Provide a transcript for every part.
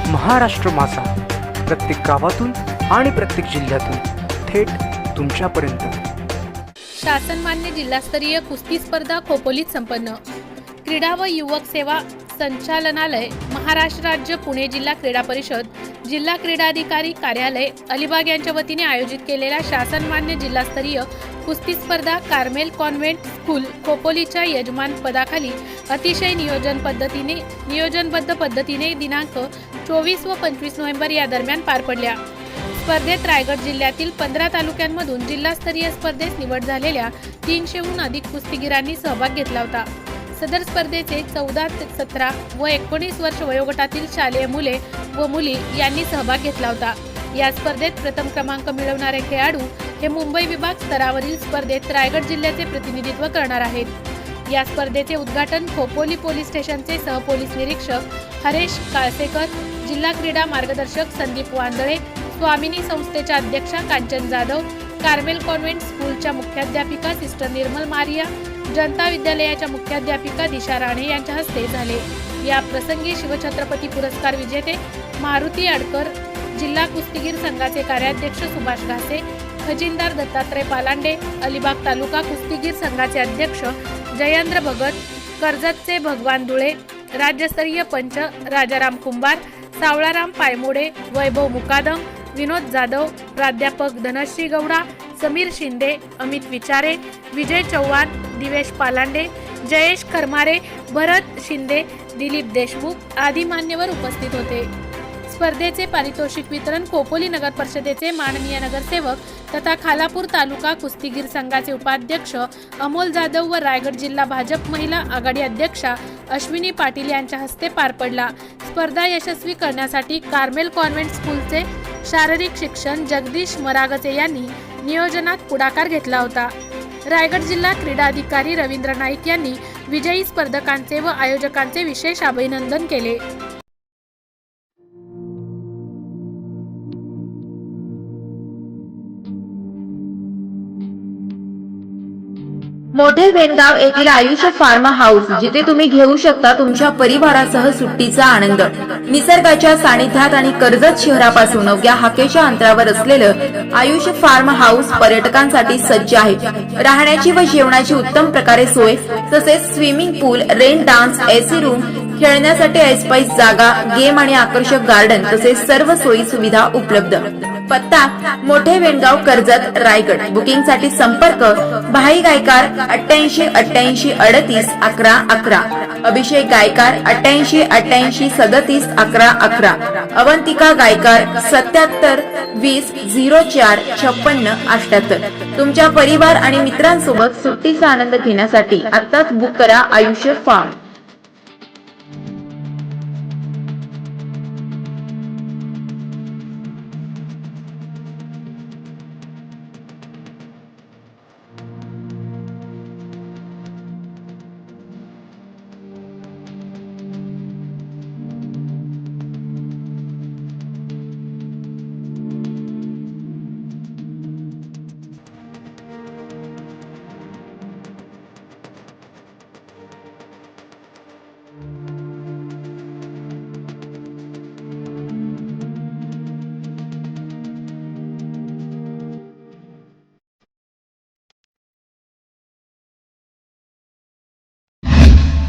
महाराष्ट्र माझा, प्रत्येक गावातून आणि प्रत्येक जिल्ह्यातून थेट तुमच्यापर्यंत। शासनमान्य जिल्हास्तरीय कुस्ती स्पर्धा खोपोलीत संपन्न। क्रीडा व युवक सेवा संचालनालय, महाराष्ट्र राज्य पुणे जिल्हा क्रीडा परिषद, जिल्हा क्रीडाधिकारी कार्यालय अलिबाग यांच्या वतीने आयोजित केलेल्या शासनमान्य जिल्हास्तरीय कुस्ती स्पर्धा कार्मेल कॉन्व्हेंट स्कूल खोपोलीच्या यजमान पदाखाली अतिशय नियोजनबद्ध पद्धतीने दिनांक 24 व 25 नोव्हेंबर या दरम्यान पार पडल्या। स्पर्धेत रायगड जिल्ह्यातील 15 तालुक्यांमधून जिल्हास्तरीय स्पर्धेत निवड झालेल्या 300हून अधिक कुस्तीगीरांनी सहभाग घेतला होता। सदर स्पर्धेचे 14, 17 व 19 वर्ष वयोगटातील शालेय मुले व मुली यांनी सहभाग घेतला होता। या स्पर्धेत प्रथम क्रमांक मिळवणारे खेळाडू हे मुंबई विभाग स्तरावरील स्पर्धेत रायगड जिल्ह्याचे प्रतिनिधित्व करणार आहेत। या स्पर्धेचे उद्घाटन खोपोली पोलीस स्टेशनचे सहपोलीस निरीक्षक हरेश काळसेकर, जिल्हा क्रीडा मार्गदर्शक संदीप वांदळे, स्वामिनी संस्थेच्या अध्यक्षा कांचन जाधव, कार्मेल कॉन्व्हेंट स्कूलच्या मुख्याध्यापिका सिस्टर निर्मल मारिया, जनता विद्यालयाच्या मुख्याध्यापिका दिशा राणे यांच्या हस्ते झाले। या प्रसंगी शिवछत्रपती पुरस्कार विजेते मारुती अडकर, जिल्हा कुस्तीगीर संघाचे कार्याध्यक्ष सुभाष घासे, खजिनदार दत्तात्रय पालांडे, अलिबाग तालुका कुस्तीगीर संघाचे अध्यक्ष जयेंद्र भगत, कर्जतचे भगवान धुळे, राज्यस्तरीय पंच राजाराम कुंभार, सावळाराम पायमोडे, वैभव मुकादम, विनोद जाधव, प्राध्यापक धनश्री गौडा, समीर शिंदे, अमित विचारे, विजय चव्हाण, दिवेश पालांडे, जयेश खरमारे, भरत शिंदे, दिलीप देशमुख आदी मान्यवर उपस्थित होते। स्पर्धेचे पारितोषिक वितरण खोपोली नगर परिषदेचे माननीय नगरसेवक तथा खालापूर तालुका कुस्तीगीर संघाचे उपाध्यक्ष अमोल जाधव व रायगड जिल्हा भाजप महिला आघाडी अध्यक्षा अश्विनी पाटील यांच्या हस्ते पार पडला। स्पर्धा यशस्वी करण्यासाठी कार्मेल कॉन्व्हेंट स्कूलचे शारीरिक शिक्षण जगदीश मरागचे यांनी नियोजनात पुढाकार घेतला होता। रायगड जिल्हा क्रीडा अधिकारी रवींद्र नाईक यांनी विजयी स्पर्धकांचे व आयोजकांचे विशेष अभिनंदन केले। मोठे वेणगाव येथील आयुष फार्म हाऊस, जिथे तुम्ही घेऊ शकता तुमच्या परिवारासह सुट्टीचा आनंद। निसर्गाच्या सानिध्यात आणि कर्जत शहरापासून अवघ्या हाकेच्या अंतरावर असलेलं आयुष फार्म हाऊस पर्यटकांसाठी सज्ज आहे। राहण्याची व जेवणाची उत्तम प्रकारे सोय, तसेच स्विमिंग पूल, रेन डान्स, एसी रूम, खेळण्यासाठी ऐसपैस जागा, गेम आणि आकर्षक गार्डन तसेच सर्व सोयी सुविधा उपलब्ध। पत्ता मोठे वेणगाव, कर्जत, रायगड। बुकिंग साठी संपर्क भाई गायकार 88 88 38 11 11, अभिषेक गायकार 88 88 37 11 11, अवंतिका गायकार 77 20 04 56 78। तुमच्या परिवार आणि मित्रांसोबत सुट्टीचा आनंद घेण्यासाठी आताच बुक करा आयुष फार्म।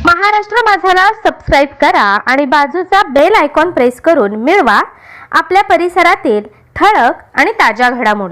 महाराष्ट्र माझाला सबस्क्राइब करा आणि बाजूचा बेल आयकॉन प्रेस करून मिळवा आपल्या परिसरातील ठळक आणि ताज्या घडामोडी।